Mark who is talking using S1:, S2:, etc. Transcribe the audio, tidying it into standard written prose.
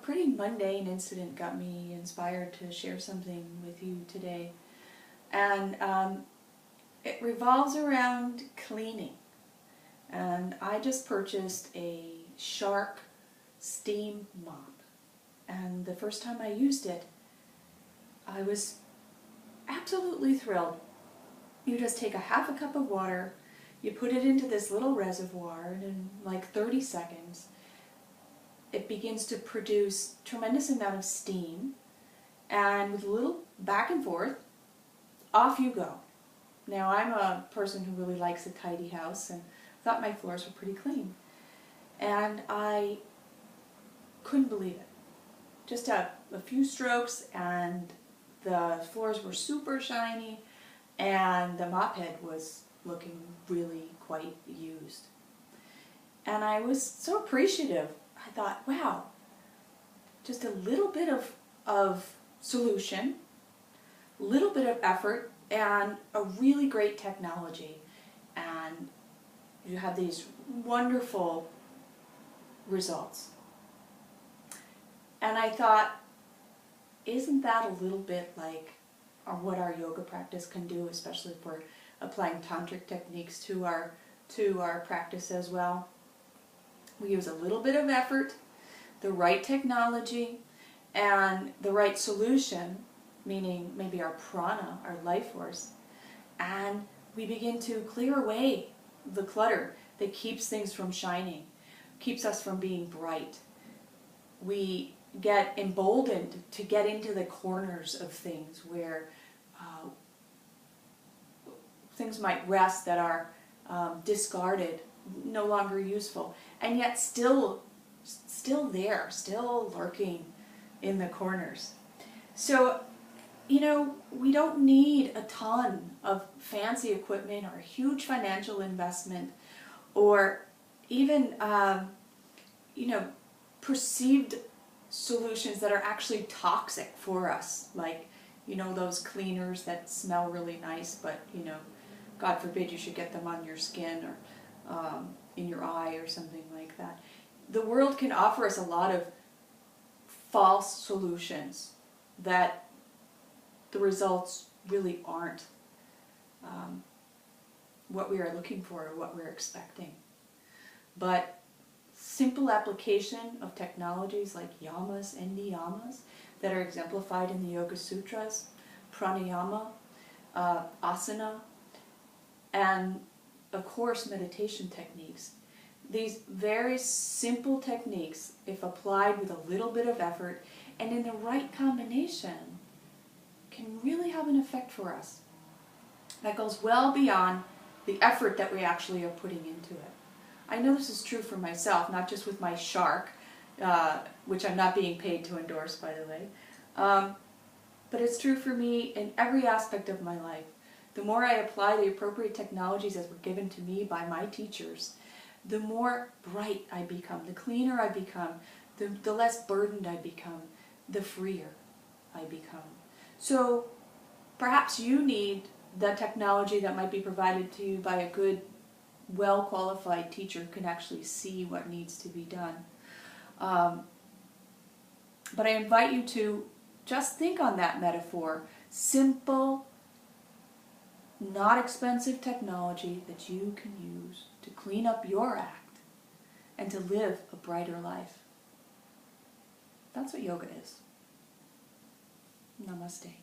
S1: pretty mundane incident got me inspired to share something with you today. And it revolves around cleaning. And I just purchased a Shark steam mop. And the first time I used it, I was absolutely thrilled. You just take a half a cup of water, you put it into this little reservoir, and in like 30 seconds, it begins to produce a tremendous amount of steam, and with a little back and forth, off you go. Now, I'm a person who really likes a tidy house, and thought my floors were pretty clean. And I couldn't believe it. Just a few strokes, and the floors were super shiny, and the mop head was looking really quite used. And I was so appreciative. I thought, wow, just a little bit of solution, a little bit of effort, and a really great technology. And you have these wonderful results. And I thought, isn't that a little bit like what our yoga practice can do, especially if we're applying tantric techniques to our practice as well? We use a little bit of effort, the right technology, and the right solution, meaning maybe our prana, our life force, and we begin to clear away the clutter that keeps things from shining, keeps us from being bright. We get emboldened to get into the corners of things where things might rest that are discarded, no longer useful, and yet still there, still lurking in the corners. So, you know, we don't need a ton of fancy equipment or a huge financial investment or even, perceived solutions that are actually toxic for us, like, those cleaners that smell really nice, but, God forbid you should get them on your skin or in your eye or something like that. The world can offer us a lot of false solutions that the results really aren't what we are looking for or what we're expecting. But simple application of technologies like yamas and niyamas that are exemplified in the Yoga Sutras, pranayama, asana, and of course meditation techniques. These very simple techniques, if applied with a little bit of effort and in the right combination, can really have an effect for us that goes well beyond the effort that we actually are putting into it. I know this is true for myself, not just with my Shark, which I'm not being paid to endorse, by the way, but it's true for me in every aspect of my life. The more I apply the appropriate technologies as were given to me by my teachers, the more bright I become, the cleaner I become, the less burdened I become, the freer I become. So perhaps you need the technology that might be provided to you by a good, well-qualified teacher who can actually see what needs to be done. But I invite you to just think on that metaphor. Simple, not expensive technology that you can use to clean up your act and to live a brighter life. That's what yoga is. Namaste.